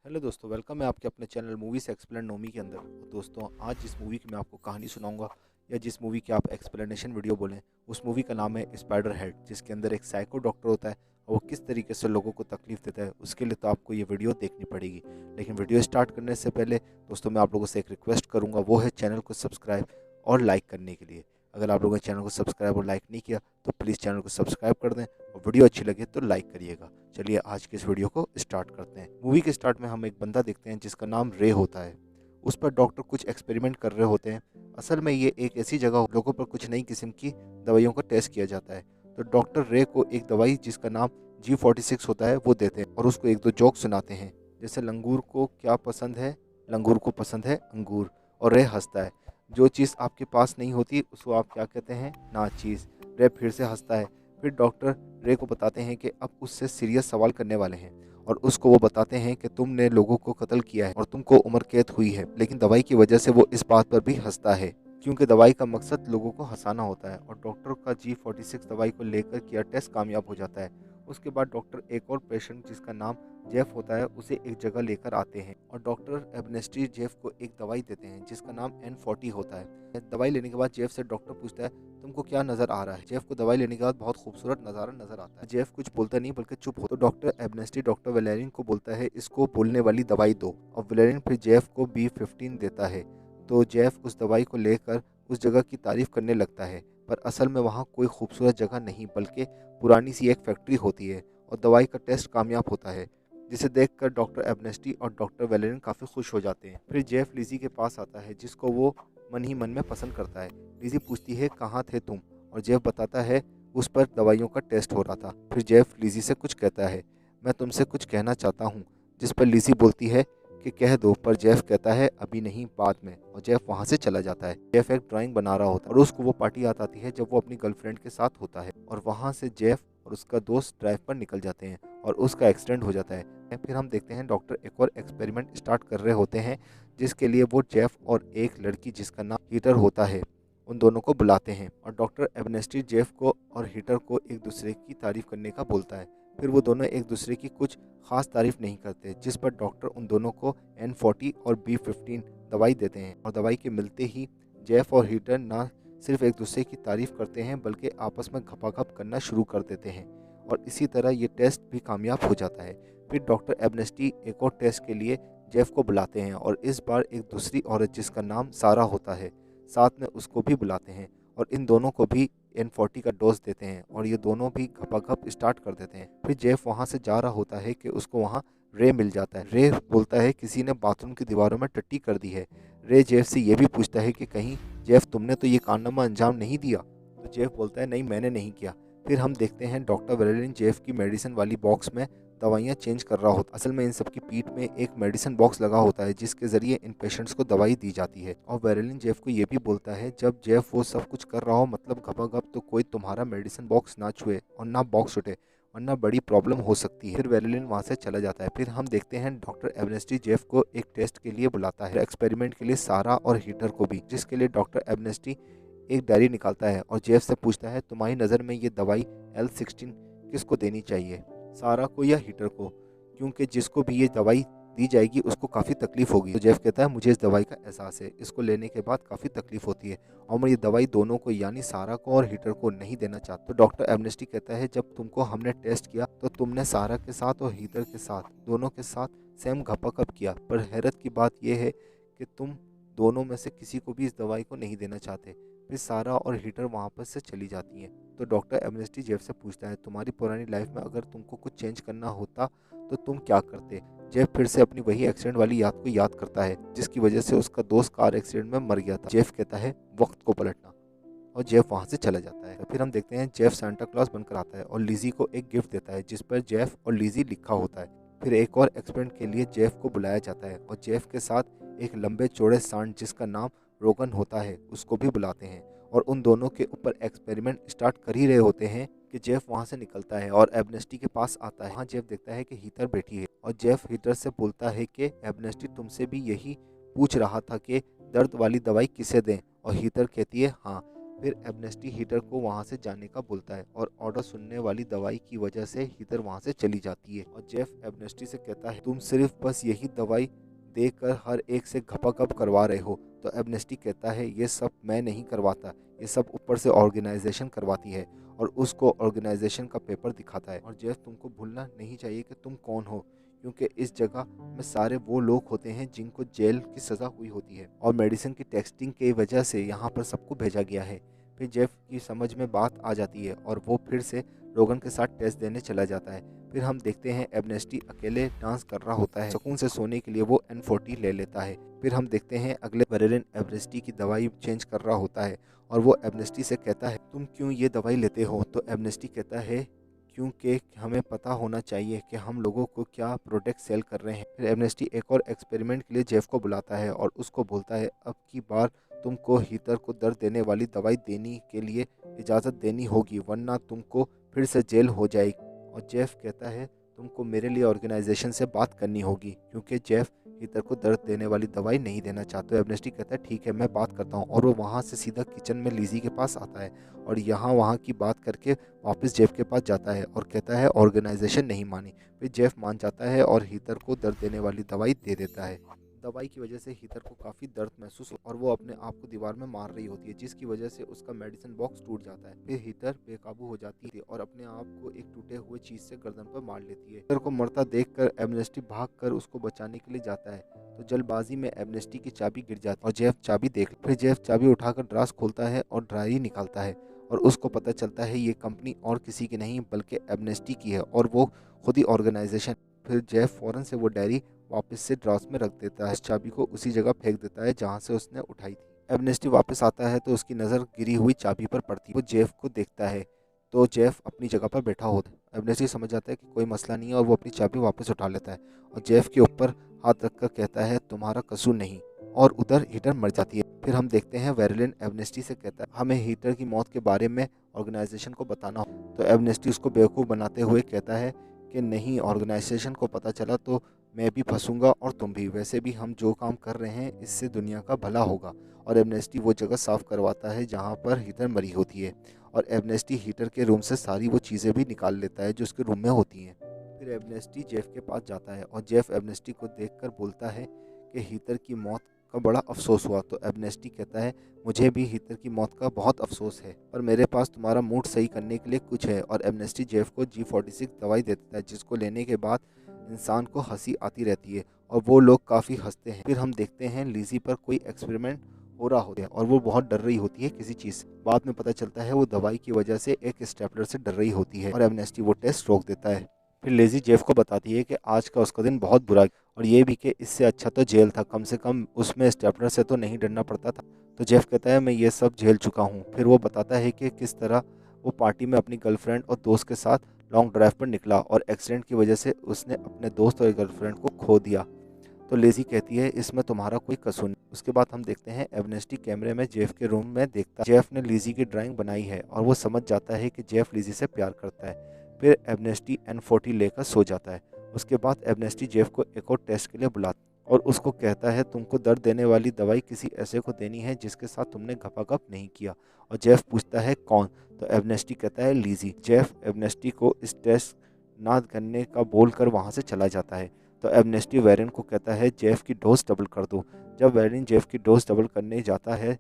Hello दोस्तों, welcome है आपके अपने चैनल मूवीज एक्सप्लेन नोमी के अंदर। दोस्तों, आज जिस मूवी की मैं आपको कहानी सुनाऊंगा या जिस मूवी की आप एक्सप्लेनेशन वीडियो बोलें, उस मूवी का नाम है स्पाइडर हेड, जिसके अंदर एक साइको डॉक्टर होता है और वो किस तरीके से लोगों को तकलीफ देता है। उसके लिए तो आपको ये वीडियो देखनी पड़ेगी। लेकिन वीडियो स्टार्ट करने से पहले दोस्तों, मैं आप लोगों से एक रिक्वेस्ट करूँगा, वो है चैनल को सब्सक्राइब और लाइक करने के लिए। अगर आप लोगों ने चैनल को सब्सक्राइब और लाइक नहीं किया तो प्लीज़ चैनल को सब्सक्राइब कर दें और वीडियो अच्छी लगे तो लाइक करिएगा। चलिए आज की इस वीडियो को स्टार्ट करते हैं। मूवी के स्टार्ट में हम एक बंदा देखते हैं जिसका नाम रे होता है। उस पर डॉक्टर कुछ एक्सपेरिमेंट कर रहे होते हैं। असल में ये एक ऐसी जगह लोगों पर कुछ नई किस्म की दवाइयों का टेस्ट किया जाता है। तो डॉक्टर रे को एक दवाई जिसका नाम G46 होता है वो देते हैं और उसको एक दो जोक सुनाते हैं, जैसे लंगूर को क्या पसंद है, लंगूर को पसंद है अंगूर। और रे हंसता है। जो चीज़ आपके पास नहीं होती उसको आप क्या कहते हैं, ना चीज़। रे फिर से हंसता है। फिर डॉक्टर रे को बताते हैं कि अब उससे सीरियस सवाल करने वाले हैं और उसको वो बताते हैं कि तुमने लोगों को कत्ल किया है और तुमको उम्र कैद हुई है। लेकिन दवाई की वजह से वो इस बात पर भी हंसता है, क्योंकि दवाई का मकसद लोगों को हंसाना होता है। और डॉक्टर का G46 दवाई को लेकर किया टेस्ट कामयाब हो जाता है। उसके बाद डॉक्टर एक और पेशेंट जिसका नाम जेफ होता है उसे एक जगह लेकर आते हैं और डॉक्टर एबनेस्टी जेफ को एक दवाई देते हैं जिसका नाम N40 होता है। दवाई लेने के बाद जेफ से डॉक्टर पूछता है, तुमको क्या नजर आ रहा है। जेफ को दवाई लेने के बाद बहुत खूबसूरत नज़ारा नजर आता है। जेफ कुछ बोलता नहीं बल्कि चुप हो। तो डॉक्टर एबनेस्टी डॉक्टर वेलेरिन को बोलता है, इसको बोलने वाली दवाई दो। और वेलेरिन फिर जेफ को B15 देता है। तो जेफ उस दवाई को लेकर उस जगह की तारीफ करने लगता है, पर असल में वहाँ कोई खूबसूरत जगह नहीं बल्कि पुरानी सी एक फैक्ट्री होती है। और दवाई का टेस्ट कामयाब होता है, जिसे देखकर डॉक्टर एबनेस्टी और डॉक्टर वेलेरिन काफ़ी खुश हो जाते हैं। फिर जेफ लिजी के पास आता है जिसको वो मन ही मन में पसंद करता है। लिजी पूछती है, कहाँ थे तुम। और जेफ बताता है उस पर दवाइयों का टेस्ट हो रहा था। फिर जेफ लिजी से कुछ कहता है, मैं तुमसे कुछ कहना चाहता हूँ। जिस पर लिजी बोलती है कि कह दो, पर जेफ कहता है अभी नहीं, बाद में। और जेफ वहाँ से चला जाता है। जेफ एक ड्राइंग बना रहा होता है और उसको वो पार्टी याद आती है जब वो अपनी गर्लफ्रेंड के साथ होता है। और वहाँ से जेफ और उसका दोस्त ड्राइव पर निकल जाते हैं और उसका एक्सीडेंट हो जाता है। फिर हम देखते हैं डॉक्टर एक और एक्सपेरिमेंट स्टार्ट कर रहे होते हैं, जिसके लिए वो जेफ और एक लड़की जिसका नाम हीटर होता है उन दोनों को बुलाते हैं। और डॉक्टर एबनेस्टी जेफ को और हीटर को एक दूसरे की तारीफ करने का बोलता है। फिर वो दोनों एक दूसरे की कुछ खास तारीफ नहीं करते, जिस पर डॉक्टर उन दोनों को N40 और B15 दवाई देते हैं। और दवाई के मिलते ही जेफ और हीटर ना सिर्फ एक दूसरे की तारीफ करते हैं बल्कि आपस में घपाघप करना शुरू कर देते हैं। और इसी तरह ये टेस्ट भी कामयाब हो जाता है। फिर डॉक्टर एबनेस्टी एक और टेस्ट के लिए जेफ को बुलाते हैं और इस बार एक दूसरी औरत जिसका नाम सारा होता है साथ में उसको भी बुलाते हैं और इन दोनों को भी N40 का डोज देते हैं और ये दोनों भी घपाघप स्टार्ट कर देते हैं। फिर जेफ वहाँ से जा रहा होता है कि उसको वहाँ रे मिल जाता है। रे बोलता है किसी ने बाथरूम की दीवारों में टट्टी कर दी है। रे जेफ से ये भी पूछता है कि कहीं जेफ तुमने तो ये कारनामा अंजाम नहीं दिया। तो जेफ बोलता है नहीं, मैंने नहीं किया। फिर हम देखते हैं डॉक्टर वेलेरिन जेफ की मेडिसिन वाली बॉक्स में दवाइयाँ चेंज कर रहा होता है। असल में इन सब की पीठ में एक मेडिसिन बॉक्स लगा होता है जिसके ज़रिए इन पेशेंट्स को दवाई दी जाती है। और वेलेरिन जेफ को ये भी बोलता है जब जेफ वो सब कुछ कर रहा हो मतलब घपाघप, तो कोई तुम्हारा मेडिसिन बॉक्स ना छुए और ना बॉक्स उठे, वरना बड़ी प्रॉब्लम हो सकती है। फिर वेलेरिन वहाँ से चला जाता है। फिर हम देखते हैं डॉक्टर एबनेस्टी जेफ को एक टेस्ट के लिए बुलाता है, एक्सपेरिमेंट के लिए सारा और हीटर को भी, जिसके लिए डॉक्टर एबनेस्टी एक डायरी निकालता है और जेफ से पूछता है तुम्हारी नज़र में ये दवाई L16 किसको देनी चाहिए, सारा को या हीटर को, क्योंकि जिसको भी ये दवाई दी जाएगी उसको काफ़ी तकलीफ होगी। तो जेफ कहता है मुझे इस दवाई का एहसास है, इसको लेने के बाद काफ़ी तकलीफ होती है और मैं ये दवाई दोनों को यानी सारा को और हीटर को नहीं देना चाहता। तो डॉक्टर एमनेस्टी कहता है जब तुमको हमने टेस्ट किया तो तुमने सारा के साथ और हीटर के साथ दोनों के साथ सेम घपाघप किया, पर हैरत की बात यह है कि तुम दोनों में से किसी को भी इस दवाई को नहीं देना चाहते। फिर सारा और हीटर वहाँ पर से चली जाती हैं। तो डॉक्टर एमनेस्टी जेफ से पूछता है तुम्हारी पुरानी लाइफ में अगर तुमको कुछ चेंज करना होता तो तुम क्या करते। जेफ फिर से अपनी वही एक्सीडेंट वाली याद को याद करता है जिसकी वजह से उसका दोस्त कार एक्सीडेंट में मर गया था। जेफ कहता है वक्त को पलटना, और जेफ वहाँ से चला जाता है। फिर हम देखते हैं जेफ सांता क्लॉज बनकर आता है और लिजी को एक गिफ्ट देता है जिस पर जेफ और लिजी लिखा होता है। फिर एक और एक्सपेरिमेंट के लिए जेफ को बुलाया जाता है और जेफ के साथ एक लंबे चौड़े सांड जिसका नाम रोगन होता है उसको भी बुलाते हैं और उन दोनों के ऊपर एक्सपेरिमेंट स्टार्ट कर ही रहे होते हैं कि जेफ वहाँ से निकलता है और एबनेस्टी के पास आता है। वहाँ जेफ देखता है कि हीटर बैठी है और जेफ हीटर से बोलता है कि एबनेस्टी तुमसे भी यही पूछ रहा था कि दर्द वाली दवाई किसे दें। और हीटर कहती है हाँ, फिर एमनेस्टी हीटर को वहाँ से जाने का बोलता है और ऑर्डर सुनने वाली दवाई की वजह से हीटर वहाँ से चली जाती है। और जेफ एमनेस्टी से कहता है तुम सिर्फ बस यही दवाई देकर हर एक से घपाघप करवा रहे हो। तो एमनेस्टी कहता है ये सब मैं नहीं करवाता, ये सब ऊपर से ऑर्गेनाइजेशन करवाती है, और उसको ऑर्गेनाइजेशन का पेपर दिखाता है। और जेफ तुमको भूलना नहीं चाहिए कि तुम कौन हो, क्योंकि इस जगह में सारे वो लोग होते हैं जिनको जेल की सज़ा हुई होती है, और मेडिसिन की टेस्टिंग की वजह से यहाँ पर सबको भेजा गया है। फिर जेफ की समझ में बात आ जाती है और वो फिर से लोगन के साथ टेस्ट देने चला जाता है। फिर हम देखते हैं एमनेस्टी अकेले डांस कर रहा होता है, सुकून से सोने के लिए वो N40 ले लेता है। फिर हम देखते हैं अगले वेरेलिन एमनेस्टी की दवाई चेंज कर रहा होता है और वो एमनेस्टी से कहता है तुम क्यों ये दवाई लेते हो। तो एमनेस्टी कहता है क्योंकि हमें पता होना चाहिए कि हम लोगों को क्या प्रोडक्ट सेल कर रहे हैं। फिर एमनेस्टी एक और एक्सपेरिमेंट के लिए जेफ को बुलाता है और उसको बोलता है अब की बार तुमको हीटर को दर्द देने वाली दवाई देने के लिए इजाज़त देनी होगी, वरना तुमको फिर से जेल हो जाएगी। और जेफ कहता है तुमको मेरे लिए ऑर्गेनाइजेशन से बात करनी होगी, क्योंकि जेफ हीटर को दर्द देने वाली दवाई नहीं देना चाहता। तो एमनेस्टी कहता है ठीक है मैं बात करता हूँ, और वो वहाँ से सीधा किचन में लिज़ी के पास आता है और यहाँ वहाँ की बात करके वापस जेफ के पास जाता है और कहता है ऑर्गेनाइजेशन नहीं मानी। फिर जेफ मान जाता है और हीटर को दर्द देने वाली दवाई दे देता है। दवाई की वजह से हीटर को काफ़ी दर्द महसूस हो और वो अपने आप को दीवार में मार रही होती है, जिसकी वजह से उसका मेडिसिन बॉक्स टूट जाता है। फिर हीटर बेकाबू हो जाती है और अपने आप को एक टूटे हुए चीज से गर्दन पर मार लेती है। हीटर को मरता देखकर एमनेस्टी भागकर उसको बचाने के लिए जाता है, तो जल्दबाजी में एमनेस्टी की चाबी गिर जाती है और जेफ चाबी फिर जेफ चाबी उठाकर ड्रास खोलता है और डायरी निकालता है और उसको पता चलता है ये कंपनी और किसी की नहीं बल्कि एमनेस्टी की है और वो खुद ही ऑर्गेनाइजेशन। फिर जेफ फौरन से वो डायरी वापस से ड्रॉस में रख देता है, चाबी को उसी जगह फेंक देता है जहां से उसने उठाई थी। एमनेस्टी वापस आता है तो उसकी नज़र गिरी हुई चाबी पर पड़ती है। वो जेफ को देखता है तो जेफ अपनी जगह पर बैठा होता है। एमनेस्टी समझ जाता है कि कोई मसला नहीं है और वो अपनी चाबी वापस उठा लेता है और जेफ के ऊपर हाथ रखकर कहता है तुम्हारा कसूर नहीं, और उधर हीटर मर जाती है। फिर हम देखते हैं वेरलिन एमनेस्टी से कहता है हमें हीटर की मौत के बारे में ऑर्गेनाइजेशन को बताना हो। तो एमनेस्टी उसको बेवकूफ़ बनाते हुए कहता है कि नहीं, ऑर्गेनाइजेशन को पता चला तो मैं भी फंसूंगा और तुम भी, वैसे भी हम जो काम कर रहे हैं इससे दुनिया का भला होगा। और एमनेस्टी वो जगह साफ करवाता है जहाँ पर हीटर मरी होती है और एमनेस्टी हीटर के रूम से सारी वो चीज़ें भी निकाल लेता है जो उसके रूम में होती हैं। फिर एमनेस्टी जेफ के पास जाता है और जेफ एमनेस्टी को देखकर बोलता है कि हीटर की मौत का बड़ा अफसोस हुआ। तो एमनेस्टी कहता है मुझे भी हीटर की मौत का बहुत अफसोस है, पर मेरे पास तुम्हारा मूड सही करने के लिए कुछ है। और एमनेस्टी जेफ को G46 दवाई देता है जिसको लेने के बाद इंसान को हंसी आती रहती है और वो लोग काफ़ी हंसते हैं। फिर हम देखते हैं लिज़ी पर कोई एक्सपेरिमेंट हो रहा होता है और वो बहुत डर रही होती है किसी चीज़ से। बाद में पता चलता है वो दवाई की वजह से एक स्टेपलर से डर रही होती है और एमनेस्टी वो टेस्ट रोक देता है। फिर लेज़ी जेफ को बताती है कि आज का उसका दिन बहुत बुरा और ये भी कि इससे अच्छा तो जेल था, कम से कम उसमें स्टेपलर से तो नहीं डरना पड़ता था। तो जेफ कहता है मैं ये सब झेल चुका हूँ। फिर वो बताता है कि किस तरह वो पार्टी में अपनी गर्लफ्रेंड और दोस्त के साथ लॉन्ग ड्राइव पर निकला और एक्सीडेंट की वजह से उसने अपने दोस्त और गर्लफ्रेंड को खो दिया। तो लेज़ी कहती है इसमें तुम्हारा कोई कसूर नहीं। उसके बाद हम देखते हैं एमनेस्टी कैमरे में जेफ के रूम में देखता है जेफ ने लिज़ी की ड्राइंग बनाई है और वो समझ जाता है कि जेफ लिज़ी से प्यार करता है। फिर एमनेस्टी N40 लेकर सो जाता है। उसके बाद एमनेस्टी जेफ को एक और टेस्ट के लिए बुलाता है और उसको कहता है तुमको दर्द देने वाली दवाई किसी ऐसे को देनी है जिसके साथ तुमने घपाघप नहीं किया। और जेफ पूछता है कौन। तो एमनेस्टी कहता है लिज़ी। जेफ एमनेस्टी को इस टेस्ट ना करने का बोलकर वहाँ से चला जाता है। तो एमनेस्टी वेरिन को कहता है जेफ की डोज डबल कर दो। जब वेरिन जेफ की डोज डबल करने जाता है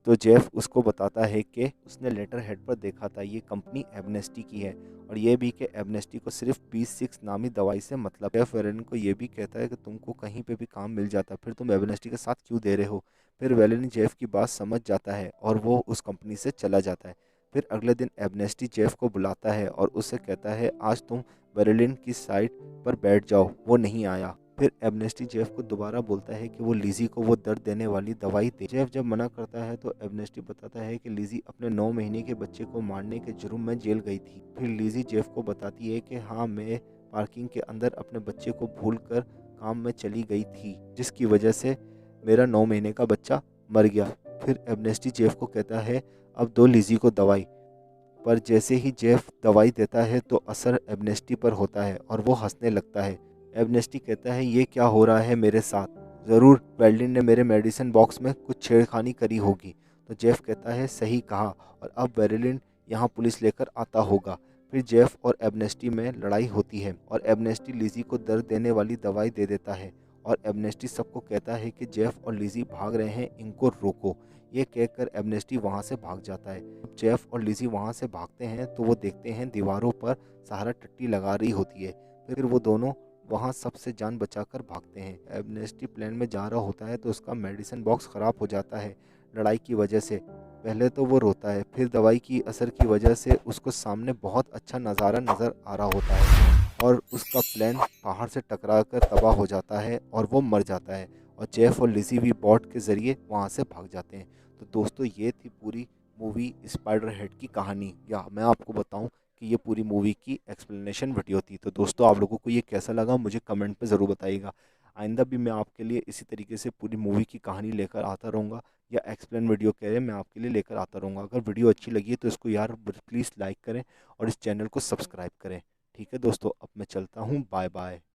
तो जेफ उसको बताता है कि उसने लेटर हेड पर देखा था ये कंपनी एमनेस्टी की है और ये भी कि एमनेस्टी को सिर्फ B6 नामी दवाई से मतलब। जेफ वेलिन को ये भी कहता है कि तुमको कहीं पे भी काम मिल जाता फिर तुम एमनेस्टी के साथ क्यों दे रहे हो। फिर वेलिन जेफ की बात समझ जाता है और वो उस कंपनी से चला जाता है। फिर अगले दिन एमनेस्टी जेफ को बुलाता है और उससे कहता है आज तुम वेलिन की साइड पर बैठ जाओ, वो नहीं आया। फिर एमनेस्टी जेफ को दोबारा बोलता है कि वो लिज़ी को वो दर्द देने वाली दवाई दे। जेफ जब मना करता है तो एमनेस्टी बताता है कि लिज़ी अपने 9 महीने के बच्चे को मारने के जुर्म में जेल गई थी। फिर लिज़ी जेफ को बताती है कि हाँ, मैं पार्किंग के अंदर अपने बच्चे को भूलकर काम में चली गई थी जिसकी वजह से मेरा 9 महीने का बच्चा मर गया। फिर एमनेस्टी जेफ को कहता है अब दो लिज़ी को दवाई। पर जैसे ही जेफ दवाई देता है तो असर एमनेस्टी पर होता है और वो हंसने लगता है। एमनेस्टी कहता है ये क्या हो रहा है मेरे साथ, ज़रूर वेल्डिन ने मेरे मेडिसिन बॉक्स में कुछ छेड़खानी करी होगी। तो जेफ कहता है सही कहा, और अब वेरेलिन यहाँ पुलिस लेकर आता होगा। फिर जेफ और एबनेस्टी में लड़ाई होती है और एबनेस्टी लिज़ी को दर्द देने वाली दवाई दे देता है और एबनेस्टी सबको कहता है कि जेफ और लिज़ी भाग रहे हैं, इनको रोको। ये कहकर एबनेस्टी वहाँ से भाग जाता है। जब जेफ और लिज़ी वहाँ से भागते हैं तो वो देखते हैं दीवारों पर सहारा टट्टी लगा रही होती है। फिर वो दोनों वहाँ सबसे जान बचाकर भागते हैं। एबनेस्टी प्लेन में जा रहा होता है तो उसका मेडिसिन बॉक्स ख़राब हो जाता है लड़ाई की वजह से। पहले तो वो रोता है, फिर दवाई की असर की वजह से उसको सामने बहुत अच्छा नज़ारा नज़र आ रहा होता है और उसका प्लेन पहाड़ से टकरा कर तबाह हो जाता है और वो मर जाता है और जेफ और लिज़ी भी बॉट के ज़रिए वहाँ से भाग जाते हैं। तो दोस्तों ये थी पूरी मूवी स्पाइडर हेड की कहानी, या मैं आपको बताऊं कि ये पूरी मूवी की एक्सप्लेनेशन वीडियो थी। तो दोस्तों आप लोगों को ये कैसा लगा मुझे कमेंट पे ज़रूर बताइएगा। आइंदा भी मैं आपके लिए इसी तरीके से पूरी मूवी की कहानी लेकर आता रहूँगा, या एक्सप्लेन वीडियो कह रहे मैं आपके लिए लेकर आता रहूँगा। अगर वीडियो अच्छी लगी है तो इसको यार प्लीज़ लाइक करें और इस चैनल को सब्सक्राइब करें। ठीक है दोस्तों, अब मैं चलता हूँ, बाय बाय।